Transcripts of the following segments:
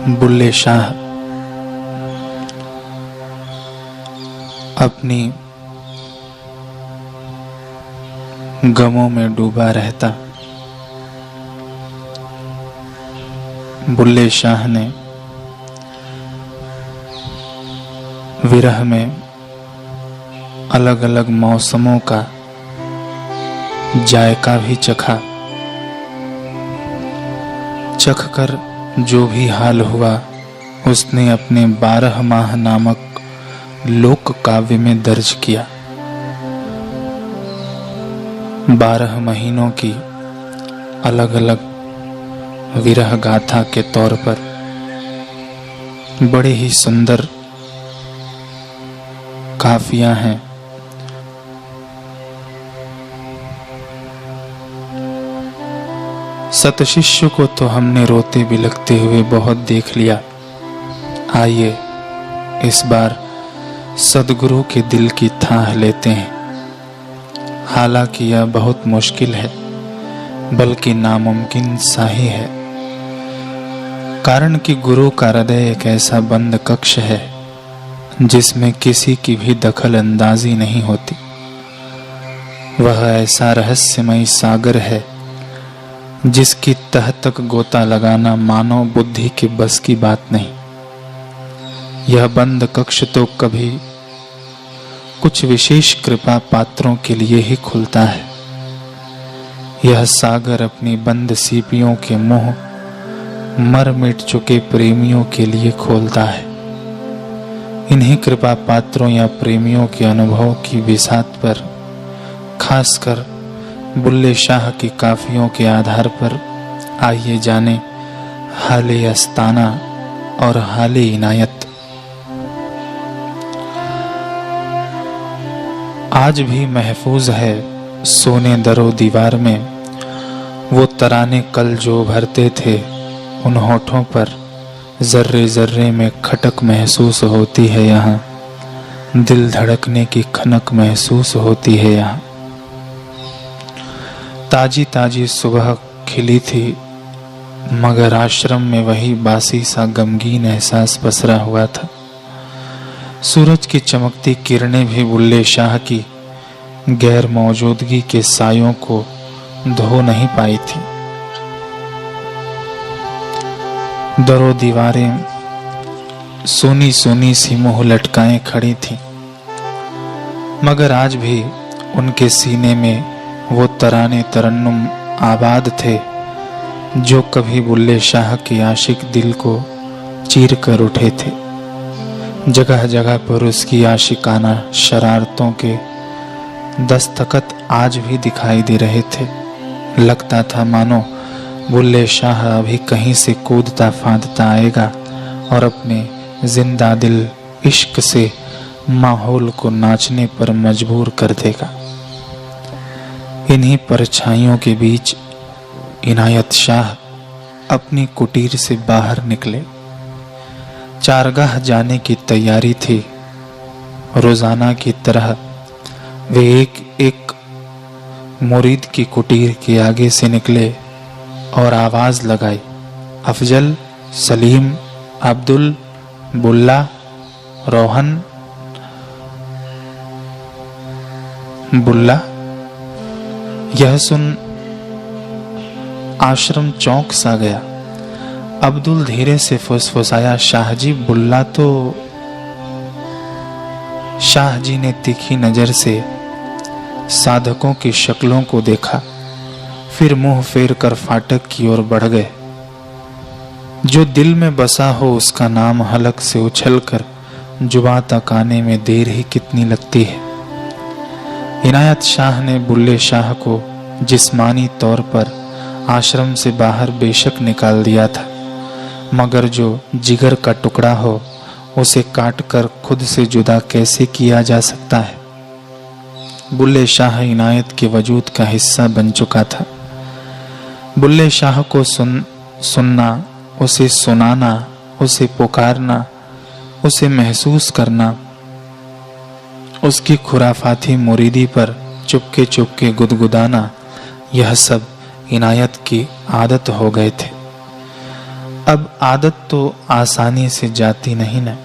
बुल्ले शाह अपनी गमों में डूबा रहता। बुल्ले शाह ने विरह में अलग अलग मौसमों का जायका भी चखा। चख कर जो भी हाल हुआ उसने अपने 12 माह नामक लोक काव्य में दर्ज किया। 12 महीनों की अलग अलग विरह गाथा के तौर पर बड़े ही सुंदर काफियां हैं। सतशिष्य को तो हमने रोते बिलखते हुए बहुत देख लिया। आइए इस बार सद्गुरु के दिल की थाह लेते हैं। हालांकि यह बहुत मुश्किल है, बल्कि नामुमकिन सा ही है, कारण कि गुरु का हृदय एक ऐसा बंद कक्ष है जिसमें किसी की भी दखल अंदाजी नहीं होती। वह ऐसा रहस्यमय सागर है जिसकी तह तक गोता लगाना मानव बुद्धि के बस की बात नहीं। यह बंद कक्ष तो कभी कुछ विशेष कृपा पात्रों के लिए ही खुलता है। यह सागर अपनी बंद सीपियों के मुंह मर मिट चुके प्रेमियों के लिए खोलता है। इन्हीं कृपा पात्रों या प्रेमियों के अनुभव की बिसात पर खासकर बुल्ले शाह की काफियों के आधार पर आइए जाने हाले अस्ताना और हाले इनायत। आज भी महफूज है सोने दरो दीवार में वो तराने कल जो भरते थे। उन होठों पर जर्रे जर्रे में खटक महसूस होती है। यहाँ दिल धड़कने की खनक महसूस होती है। यहाँ ताजी ताजी सुबह खिली थी, मगर आश्रम में वही बासी सा गमगीन एहसास पसरा हुआ था। सूरज की चमकती किरणें भी बुल्ले शाह की गैर मौजूदगी के सायों को धो नहीं पाई थी। दरो दीवारें सोनी सोनी सी मुंह लटकाएं खड़ी थीं, मगर आज भी उनके सीने में वो तराने तरन्नुम आबाद थे जो कभी बुल्ले शाह के आशिक दिल को चीर कर उठे थे। जगह जगह पर उसकी आशिकाना शरारतों के दस्तखत आज भी दिखाई दे रहे थे। लगता था मानो बुल्ले शाह अभी कहीं से कूदता फांदता आएगा और अपने जिंदा दिल इश्क से माहौल को नाचने पर मजबूर कर देगा। इन्हीं परछाइयों के बीच इनायत शाह अपनी कुटीर से बाहर निकले। चारगाह जाने की तैयारी थी। रोजाना की तरह वे एक एक मुरीद की कुटीर के आगे से निकले और आवाज लगाई, अफजल, सलीम, अब्दुल, बुल्ला, रोहन। बुल्ला यह सुन आश्रम चौंक सा गया। अब्दुल धीरे से फुसफुसाया, शाहजी, बुल्ला तो। शाहजी ने तीखी नजर से साधकों की शक्लों को देखा, फिर मुंह फेर कर फाटक की ओर बढ़ गए। जो दिल में बसा हो उसका नाम हलक से उछलकर जुबां तक आने में देर ही कितनी लगती है। इनायत शाह ने बुल्ले शाह को जिस्मानी तौर पर आश्रम से बाहर बेशक निकाल दिया था, मगर जो जिगर का टुकड़ा हो उसे काटकर खुद से जुदा कैसे किया जा सकता है। बुल्ले शाह इनायत के वजूद का हिस्सा बन चुका था। बुल्ले शाह को सुनना, उसे सुनाना, उसे पुकारना, उसे महसूस करना, उसकी खुराफाती मुरीदी पर चुपके चुपके गुदगुदाना, यह सब इनायत की आदत हो गए थे। अब आदत तो आसानी से जाती नहीं न।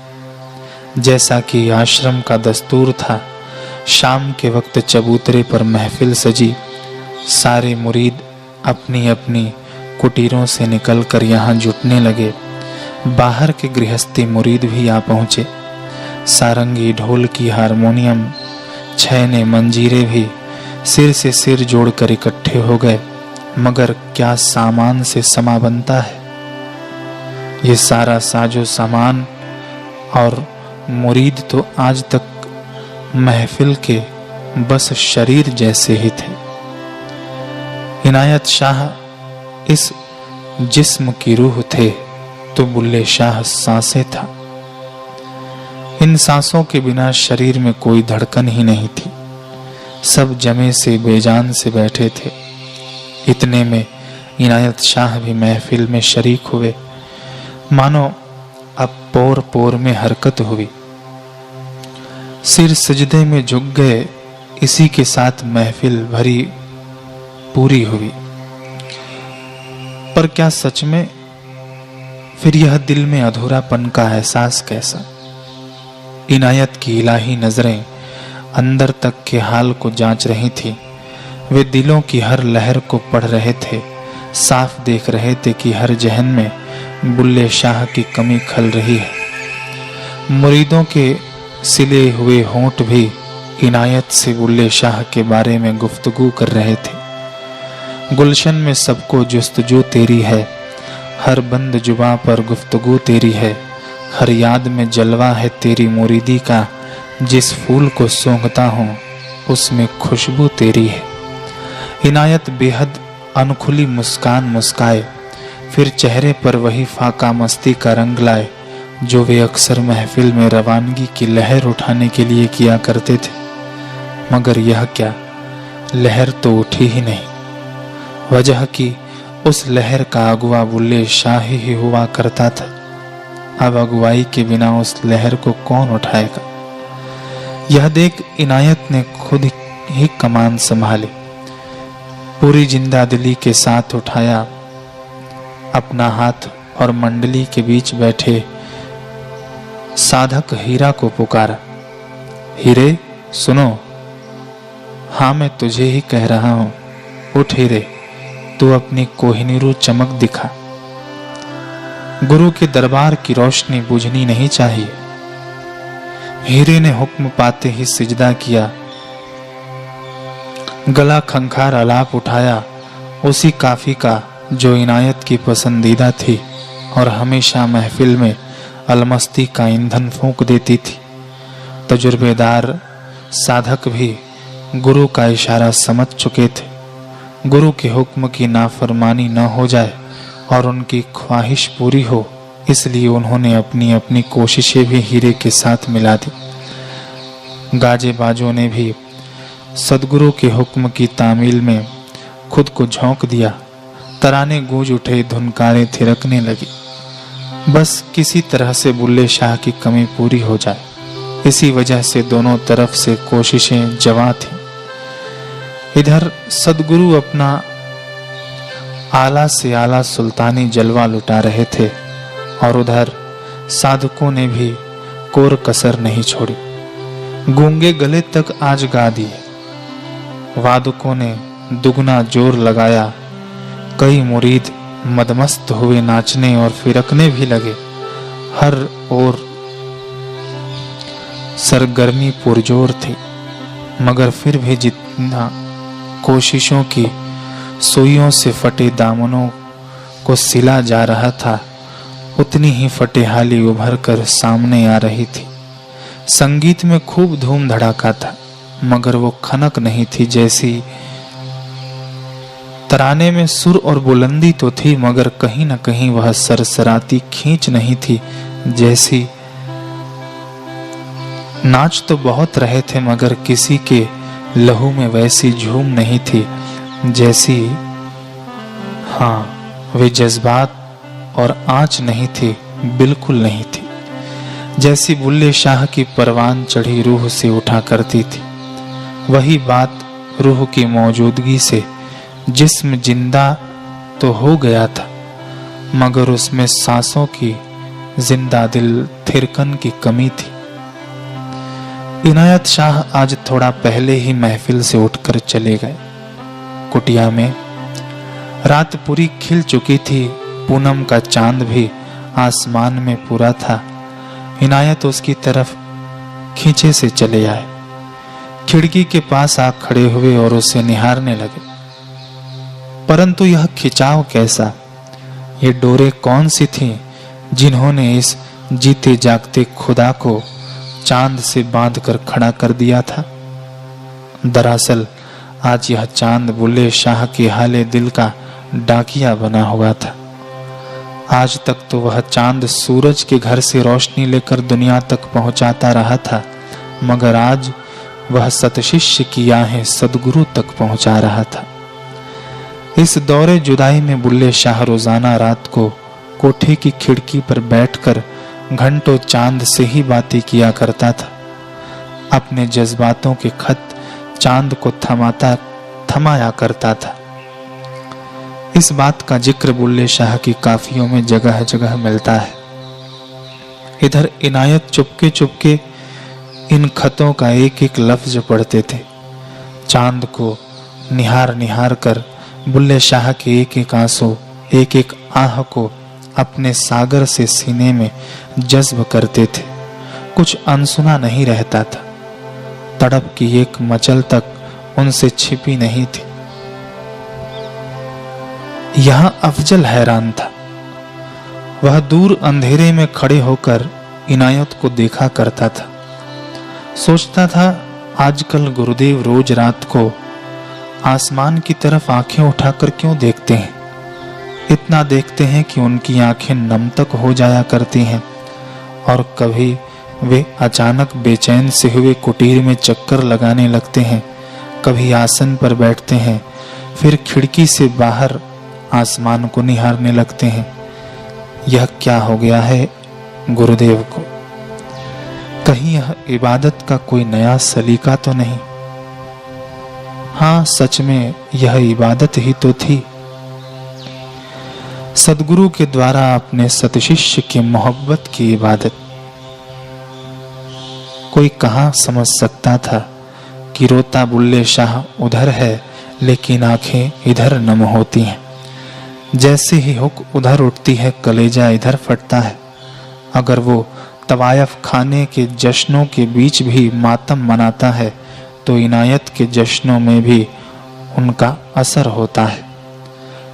जैसा कि आश्रम का दस्तूर था, शाम के वक्त चबूतरे पर महफिल सजी। सारे मुरीद अपनी अपनी कुटीरों से निकलकर यहाँ जुटने लगे। बाहर के गृहस्थी मुरीद भी आ पहुँचे। सारंगी, ढोलकी, हारमोनियम, छैने, मंजीरे भी सिर से सिर जोड़कर इकट्ठे हो गए। मगर क्या सामान से समा बनता है। ये सारा साजो सामान और मुरीद तो आज तक महफिल के बस शरीर जैसे ही थे। इनायत शाह इस जिस्म की रूह थे तो बुल्ले शाह सांसें था। इन सांसों के बिना शरीर में कोई धड़कन ही नहीं थी। सब जमे से बेजान से बैठे थे। इतने में इनायत शाह भी महफिल में शरीक हुए। मानो अब पोर पोर में हरकत हुई। सिर सजदे में झुक गए। इसी के साथ महफिल भरी पूरी हुई। पर क्या सच में फिर यह दिल में अधूरापन का एहसास कैसा। इनायत की इलाही नजरें अंदर तक के हाल को जांच रही थी। वे दिलों की हर लहर को पढ़ रहे थे। साफ देख रहे थे कि हर जहन में बुल्ले शाह की कमी खल रही है। मुरीदों के सिले हुए होंठ भी इनायत से बुल्ले शाह के बारे में गुफ्तगू कर रहे थे। गुलशन में सबको जुस्तजू तेरी है, हर बंद जुबां पर गुफ्तगू तेरी है। हर याद में जलवा है तेरी मुरीदी का, जिस फूल को सूंघता हूँ उसमें खुशबू तेरी है। इनायत बेहद अनखुली मुस्कान मुस्काए, फिर चेहरे पर वही फाका मस्ती का रंग लाए जो वे अक्सर महफिल में रवानगी की लहर उठाने के लिए किया करते थे। मगर यह क्या, लहर तो उठी ही नहीं। वजह कि उस लहर का अगुआ बुल्ले शाह ही हुआ करता था। अब अगुवाई के बिना उस लहर को कौन उठाएगा। यह देख इनायत ने खुद ही कमान संभाली। पूरी जिंदादिली के साथ उठाया अपना हाथ और मंडली के बीच बैठे साधक हीरा को पुकारा। हीरे सुनो, हाँ मैं तुझे ही कह रहा हूं। उठ हीरे, तू अपनी कोहिनूर चमक दिखा। गुरु के दरबार की रोशनी बुझनी नहीं चाहिए। हीरे ने हुक्म पाते ही सिजदा किया। गला खंखार आलाप उठाया, उसी काफी का जो इनायत की पसंदीदा थी और हमेशा महफिल में अलमस्ती का ईंधन फूंक देती थी। तजुर्बेदार साधक भी गुरु का इशारा समझ चुके थे। गुरु के हुक्म की नाफरमानी न हो जाए और उनकी ख्वाहिश पूरी हो, इसलिए उन्होंने अपनी अपनी कोशिशें भी हीरे के साथ मिला दी। गाजे बाजों ने भी सदगुरु के हुक्म की तामील में खुद को झोंक दिया। तराने गूंज उठे, धुनकारें थिरकने लगी। बस किसी तरह से बुल्ले शाह की कमी पूरी हो जाए, इसी वजह से दोनों तरफ से कोशिशें जवां थीं। इधर सदगुरु अपना आला से आला सुल्तानी जलवा लुटा रहे थे और उधर साधकों ने भी कोर कसर नहीं छोड़ी। गूंगे गले तक आज गा दिए। वादकों ने दुगना जोर लगाया। कई मुरीद मदमस्त हुए नाचने और फिरकने भी लगे। हर ओर सरगर्मी पुरजोर थी, मगर फिर भी जितना कोशिशों की सुइयों से फटे दामनों को सिला जा रहा था, उतनी ही फटेहाली उभर कर सामने आ रही थी। संगीत में खूब धूम धड़ाका था, मगर वो खनक नहीं थी जैसी। तराने में सुर और बुलंदी तो थी, मगर कहीं न कहीं वह सरसराती खींच नहीं थी जैसी। नाच तो बहुत रहे थे, मगर किसी के लहू में वैसी झूम नहीं थी जैसी। हाँ, वे जज्बात और आंच नहीं थी, बिल्कुल नहीं थी, जैसी बुल्ले शाह की परवान चढ़ी रूह से उठा करती थी। वही बात रूह की मौजूदगी से जिस्म जिंदा तो हो गया था, मगर उसमें सांसों की जिंदा दिल थिरकन की कमी थी। इनायत शाह आज थोड़ा पहले ही महफिल से उठकर चले गए। कुटिया में रात पूरी खिल चुकी थी, पूनम का चांद भी आसमान में पूरा था। इनायत उसकी तरफ खींचे से चले आए, खिड़की के पास आ खड़े हुए और उसे निहारने लगे। परंतु यह खिंचाव कैसा, ये डोरे कौन सी थीं जिन्होंने इस जीते जागते खुदा को चांद से बांधकर खड़ा कर दिया था। दरअसल आज यह चांद बुल्ले शाह के हाले दिल का डाकिया बना हुआ था। आज तक तो वह चांद सूरज के घर से रोशनी लेकर दुनिया तक पहुंचाता रहा था, मगर आज वह सतशिष्य की आहें सदगुरु तक पहुंचा रहा था। इस दौरे जुदाई में बुल्ले शाह रोजाना रात को कोठे की खिड़की पर बैठकर घंटों चांद से ही बातें किया करता था। अपने जज्बातों के खत चांद को थमाया करता था। इस बात का जिक्र बुल्ले शाह की काफियों में जगह जगह मिलता है। इधर इनायत चुपके चुपके इन खतों का एक एक लफ्ज पढ़ते थे। चांद को निहार निहार कर बुल्ले शाह के एक एक आंसू, एक एक आह को अपने सागर से सीने में जज्ब करते थे। कुछ अनसुना नहीं रहता था। तड़प की एक मचल तक उनसे छिपी नहीं थी। यहां अफजल हैरान था। वह दूर अंधेरे में खड़े होकर इनायत को देखा करता था। सोचता था, आजकल गुरुदेव रोज रात को आसमान की तरफ आंखें उठाकर क्यों देखते हैं। इतना देखते हैं कि उनकी आंखें नम तक हो जाया करती हैं। और कभी वे अचानक बेचैन से हुए कुटीर में चक्कर लगाने लगते हैं, कभी आसन पर बैठते हैं, फिर खिड़की से बाहर आसमान को निहारने लगते हैं। यह क्या हो गया है गुरुदेव को? कहीं यह इबादत का कोई नया सलीका तो नहीं? हाँ, सच में यह इबादत ही तो थी। सदगुरु के द्वारा अपने सतशिष्य की मोहब्बत की इबादत। कोई कहां समझ सकता था कि रोता बुल्ले शाह उधर है लेकिन आंखें इधर नम होती हैं। जैसे ही हुक उधर उठती है, कलेजा इधर फटता है। अगर वो तवायफ खाने के जश्नों के बीच भी मातम मनाता है तो इनायत के जश्नों में भी उनका असर होता है।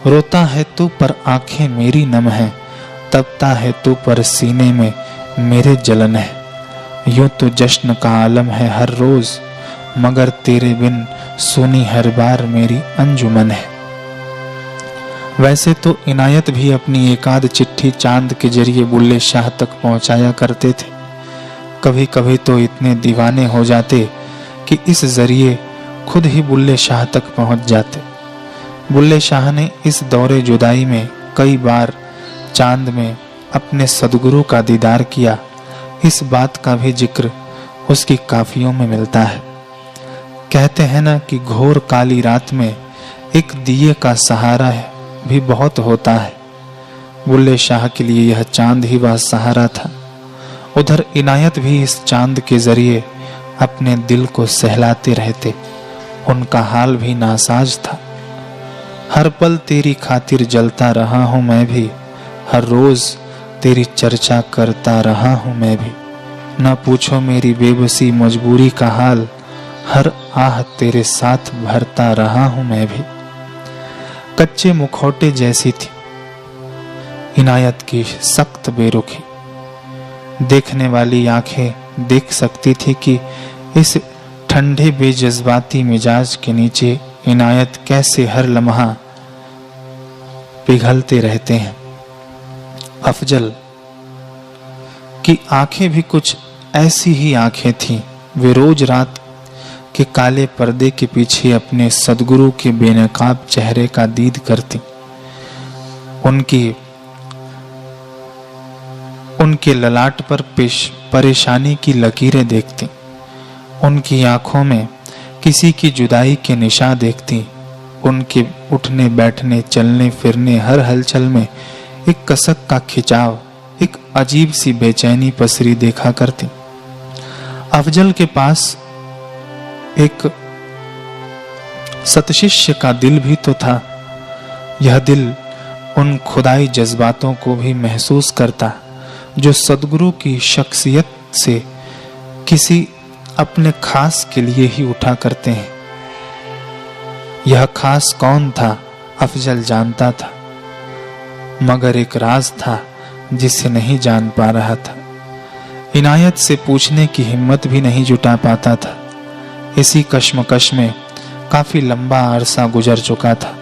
रोता है तू पर आंखें मेरी नम है, तपता है तू पर सीने में मेरे जलन है। यूं तो जश्न का आलम है हर रोज, मगर तेरे बिन सुनी हर बार मेरी अंजुमन है। वैसे तो इनायत भी अपनी एकाध चिट्ठी चांद के जरिए बुल्ले शाह तक पहुंचाया करते थे। कभी कभी तो इतने दीवाने हो जाते कि इस जरिए खुद ही बुल्ले शाह तक पहुंच जाते। बुल्ले शाह ने इस दौरे जुदाई में कई बार चांद में अपने सदगुरु का दीदार किया। इस बात का भी जिक्र उसकी काफियों में मिलता है। कहते हैं ना कि घोर काली रात में एक दिए का सहारा है भी बहुत होता है। बुल्ले शाह के लिए यह चांद ही वह सहारा था। उधर इनायत भी इस चांद के जरिए अपने दिल को सहलाते रहते। उनका हाल भी नासाज था। हर पल तेरी खातिर जलता रहा हूं मैं भी, हर रोज तेरी चर्चा करता रहा हूं मैं भी। न पूछो मेरी बेबसी मजबूरी का हाल, हर आह तेरे साथ भरता रहा हूं मैं भी। कच्चे मुखौटे जैसी थी इनायत की सख्त बेरुखी। देखने वाली आंखें देख सकती थी कि इस ठंडे बेजज्बाती मिजाज के नीचे इनायत कैसे हर लम्हा पिघलते रहते हैं। अफजल की आंखें भी कुछ ऐसी ही आंखें थीं। वे रोज रात के काले पर्दे के पीछे अपने सदगुरु के बेनकाब चेहरे का दीद करती। उनके ललाट पर परेशानी की लकीरें देखती। उनकी आंखों में किसी की जुदाई के निशान देखती। उनके उठने बैठने चलने फिरने हर हलचल में एक कसक का खिंचाव, एक अजीब सी बेचैनी पसरी देखा करती। अफजल के पास एक सतशिष्य का दिल भी तो था। यह दिल उन खुदाई जज्बातों को भी महसूस करता जो सदगुरु की शख्सियत से किसी अपने खास के लिए ही उठा करते हैं। यह खास कौन था अफजल जानता था, मगर एक राज था जिसे नहीं जान पा रहा था। इनायत से पूछने की हिम्मत भी नहीं जुटा पाता था। इसी कश्मकश में काफी लंबा अरसा गुजर चुका था।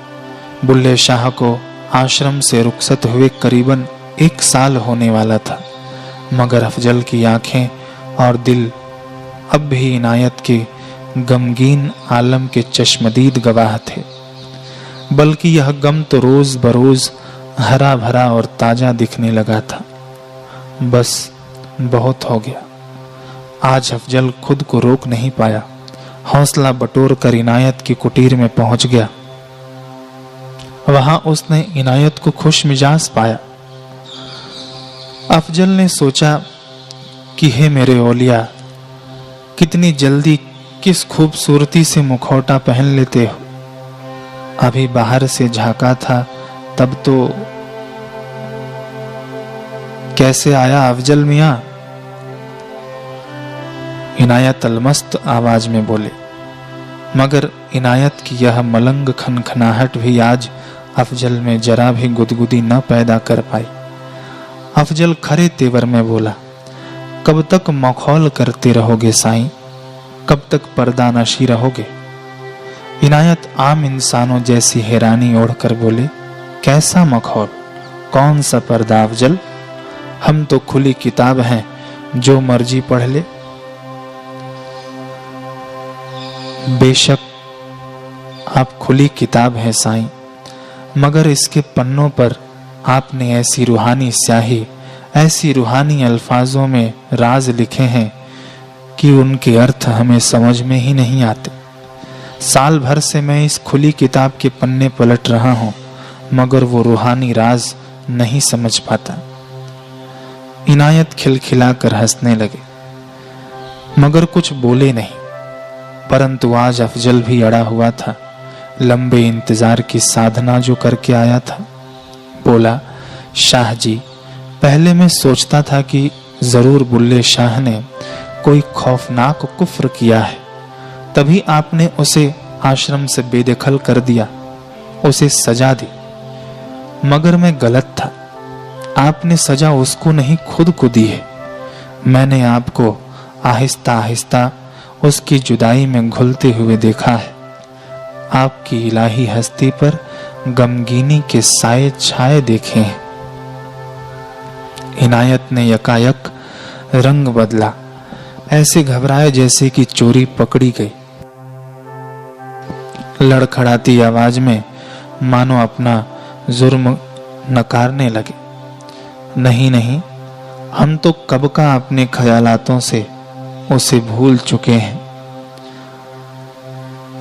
बुल्ले शाह को आश्रम से रुखसत हुए करीबन 1 साल होने वाला था, मगर अफजल की आंखें और दिल अब भी इनायत के गमगीन आलम के चश्मदीद गवाह थे। बल्कि यह गम तो रोज बरोज हरा भरा और ताजा दिखने लगा था। बस बहुत हो गया। आज अफजल खुद को रोक नहीं पाया। हौसला बटोर कर इनायत की कुटीर में पहुंच गया। वहां उसने इनायत को खुश मिजाज पाया। अफजल ने सोचा कि हे मेरे औलिया, कितनी जल्दी किस खूबसूरती से मुखौटा पहन लेते हो। अभी बाहर से झांका था तब तो कैसे आया अफजल मियां? इनायत अलमस्त आवाज में बोले, मगर इनायत की यह मलंग खनखनाहट भी आज अफजल में जरा भी गुदगुदी न पैदा कर पाई। अफजल खरे तेवर में बोला, कब तक मखौल करते रहोगे साईं? कब तक पर्दा नशी रहोगे? इनायत आम इंसानों जैसी हैरानी ओढ़कर बोले, कैसा मखौल, कौन सा पर्दा अफजल? हम तो खुली किताब हैं, जो मर्जी पढ़ ले। बेशक आप खुली किताब हैं साईं, मगर इसके पन्नों पर आपने ऐसी रूहानी स्याही, ऐसी रूहानी अल्फाजों में राज लिखे हैं कि उनके अर्थ हमें समझ में ही नहीं आते। साल भर से मैं इस खुली किताब के पन्ने पलट रहा हूं, मगर वो रूहानी राज नहीं समझ पाता। इनायत खिलखिलाकर हंसने लगे, मगर कुछ बोले नहीं। परंतु आज अफजल भी अड़ा हुआ था। लंबे इंतजार की साधना जो करके आया था। बोला, शाह जी, पहले मैं सोचता था कि जरूर बुल्ले शाह ने कोई खौफनाक कुफ्र किया है, तभी आपने उसे आश्रम से बेदखल कर दिया, उसे सजा दी। मगर मैं गलत था। आपने सजा उसको नहीं खुद को दी है। मैंने आपको आहिस्ता आहिस्ता उसकी जुदाई में घुलते हुए देखा है। आपकी इलाही हस्ती पर गमगीनी के साए छाए देखे हैं। इनायत ने यकायक रंग बदला, ऐसे घबराए जैसे कि चोरी पकड़ी गई। लड़खड़ाती आवाज में मानो अपना जुर्म नकारने लगे, नहीं नहीं, हम तो कब का अपने ख्यालातों से उसे भूल चुके हैं।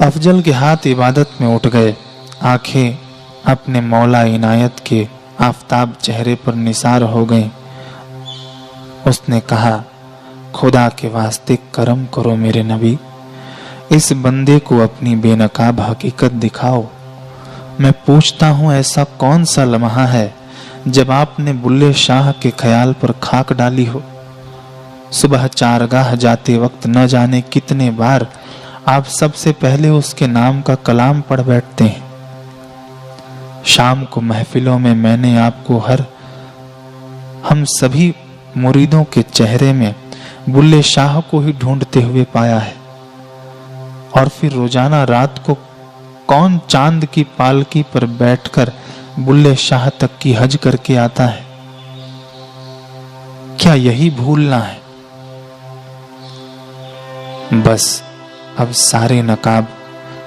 अफजल के हाथ इबादत में उठ गए। आंखें अपने मौला इनायत के आफताब चेहरे पर निसार हो गईं। उसने कहा, खुदा के वास्ते करम करो मेरे नबी, इस बंदे को अपनी बेनकाब हकीकत दिखाओ। मैं पूछता हूं, ऐसा कौन सा लम्हा है जब आपने बुल्ले शाह के ख्याल पर खाक डाली हो? सुबह चारगाह जाते वक्त न जाने कितने बार आप सबसे पहले उसके नाम का कलाम पढ़ बैठते हैं। शाम को महफिलों में मैंने आपको हम सभी मुरीदों के चेहरे में बुल्ले शाह को ही ढूंढते हुए पाया है। और फिर रोजाना रात को कौन चांद की पालकी पर बैठकर बुल्ले शाह तक की हज करके आता है? क्या यही भूलना है? बस अब सारे नकाब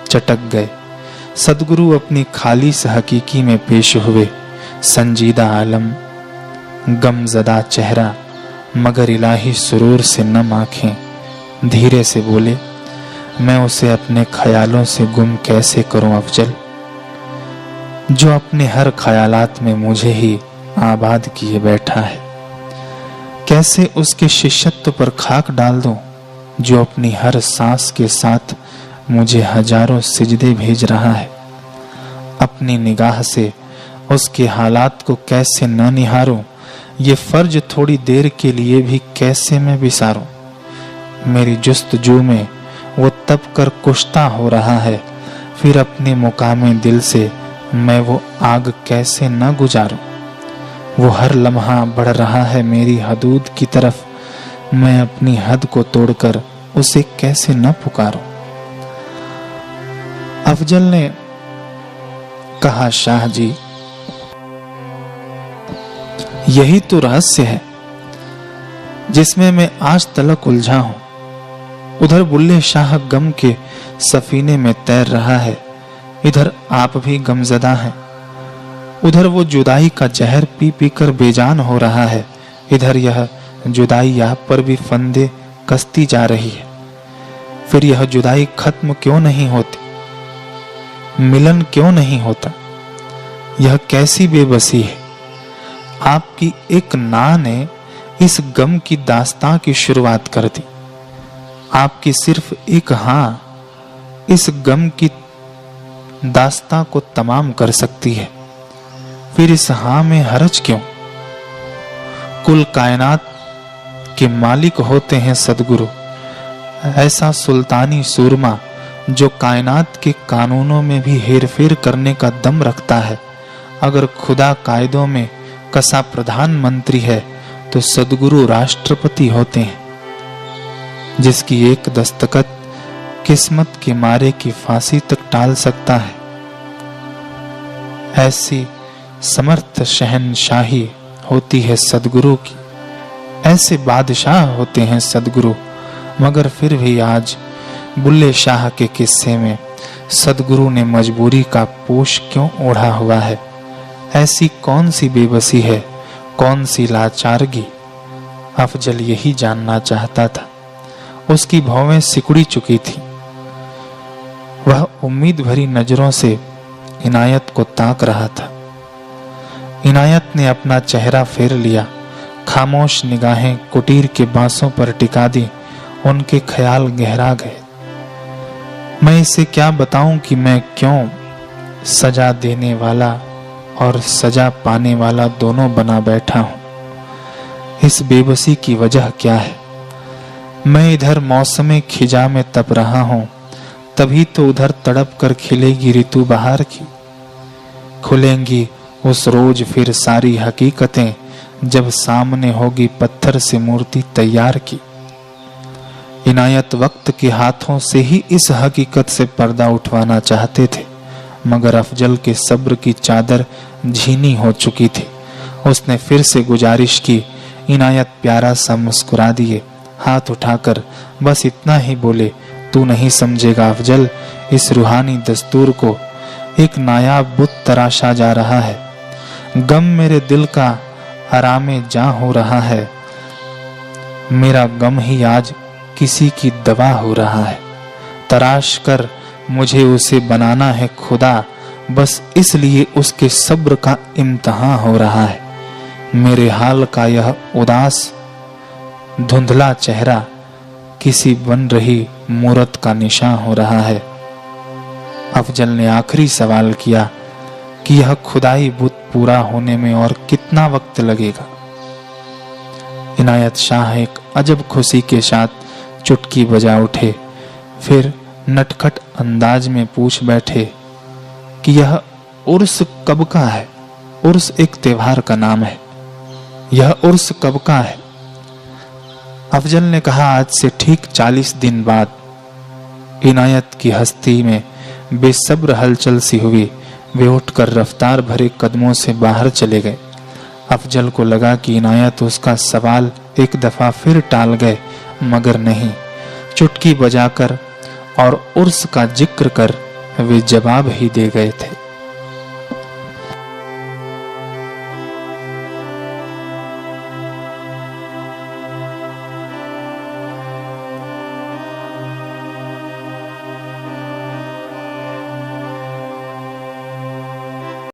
चटक गए। सदगुरु अपनी खालिस हकीकी में पेश हुए। संजीदा आलम, गमजदा चेहरा, मगर इलाही सुरूर से नम आंखें। धीरे से बोले, मैं उसे अपने ख्यालों से गुम कैसे करूं अफजल, जो अपने हर ख्यालात में मुझे ही आबाद किए बैठा है। कैसे उसके शिष्यत्व पर खाक डाल दूं जो अपनी हर सांस के साथ मुझे हजारों सिजदे भेज रहा है। अपनी निगाह से उसके हालात को कैसे न निहारूं, ये फर्ज थोड़ी देर के लिए भी कैसे मैं विसारूं। मेरी जुस्तजू में वो तप कर कुश्ता हो रहा है, फिर अपने मुकामे दिल से मैं वो आग कैसे न गुजारूं। वो हर लम्हा बढ़ रहा है मेरी हदूद की तरफ, मैं अपनी हद को तोड़कर उसे कैसे न पुकारूं। अफजल ने कहा, शाह जी, यही तो रहस्य है जिसमें मैं आज तलक उलझा हूं। उधर बुल्ले शाह गम के सफीने में तैर रहा है, इधर आप भी गमजदा हैं। उधर वो जुदाई का जहर पी पी कर बेजान हो रहा है, इधर यह जुदाई आप पर भी फंदे कसती जा रही है। फिर यह जुदाई खत्म क्यों नहीं होती, मिलन क्यों नहीं होता? यह कैसी बेबसी है। आपकी एक ना ने इस गम की दास्तां की शुरुआत कर दी। आपकी सिर्फ एक हाँ इस गम की दास्तां को तमाम कर सकती है। फिर इस हाँ में हरज क्यों? कुल कायनात के मालिक होते हैं सदगुरु, ऐसा सुल्तानी सूरमा जो कायनात के कानूनों में भी हेरफेर करने का दम रखता है। अगर खुदा कायदों में कसा प्रधानमंत्री है तो सदगुरु राष्ट्रपति होते हैं, जिसकी एक दस्तखत किस्मत के मारे की फांसी तक टाल सकता है। ऐसी समर्थ शहनशाही होती है सदगुरु की, ऐसे बादशाह होते हैं सदगुरु। मगर फिर भी आज बुल्ले शाह के किस्से में सदगुरु ने मजबूरी का पोष क्यों ओढ़ा हुआ है? ऐसी कौन सी बेबसी है, कौन सी लाचारगी? अफजल यही जानना चाहता था। उसकी भौवें सिकुड़ी चुकी थी। वह उम्मीद भरी नजरों से इनायत को ताक रहा था। इनायत ने अपना चेहरा फेर लिया, खामोश निगाहें कुटीर के बांसों पर टिका दी। उनके ख्याल गहरा गए। मैं इसे क्या बताऊं कि मैं क्यों सजा देने वाला और सजा पाने वाला दोनों बना बैठा हूं। इस बेबसी की वजह क्या है? मैं इधर मौसमे खिजा में तप रहा हूं, तभी तो उधर तड़प कर खिलेगी ऋतु बहार की। खुलेंगी उस रोज फिर सारी हकीकतें, जब सामने होगी पत्थर से मूर्ति तैयार की। इनायत वक्त के हाथों से ही इस हकीकत से पर्दा उठवाना चाहते थे, मगर अफजल के सब्र की चादर झीनी हो चुकी थी। उसने फिर से गुजारिश की। इनायत प्यारा सा मुस्कुरा दिए, हाथ उठाकर बस इतना ही बोले, तू नहीं समझेगा अफजल, इस रूहानी दस्तूर को एक नायाब बुत तराशा जा रहा है। गम मेरे दिल का आरामे जा हो रहा है। मेरा गम ही आज किसी की दवा हो रहा है। तराश कर मुझे उसे बनाना है खुदा, बस इसलिए उसके सब्र का इम्तिहान हो रहा है। मेरे हाल का यह उदास धुंधला चेहरा किसी बन रही मूरत का निशान हो रहा है। अफजल ने आखिरी सवाल किया कि यह खुदाई बुत पूरा होने में और कितना वक्त लगेगा? इनायत शाह एक अजब खुशी के साथ चुटकी बजा उठे, फिर नटखट अंदाज में पूछ बैठे कि यह उर्स कब का है? उर्स एक त्योहार का नाम है। यह उर्स कब का है? अफजल ने कहा, आज से ठीक 40 दिन बाद। इनायत की हस्ती में बेसब्र हलचल सी हुई। वे उठकर रफ्तार भरे कदमों से बाहर चले गए। अफजल को लगा कि इनायत उसका सवाल एक दफा फिर टाल गए, मगर नहीं, चुटकी बजाकर और उर्स का जिक्र कर वे जवाब ही दे गए थे।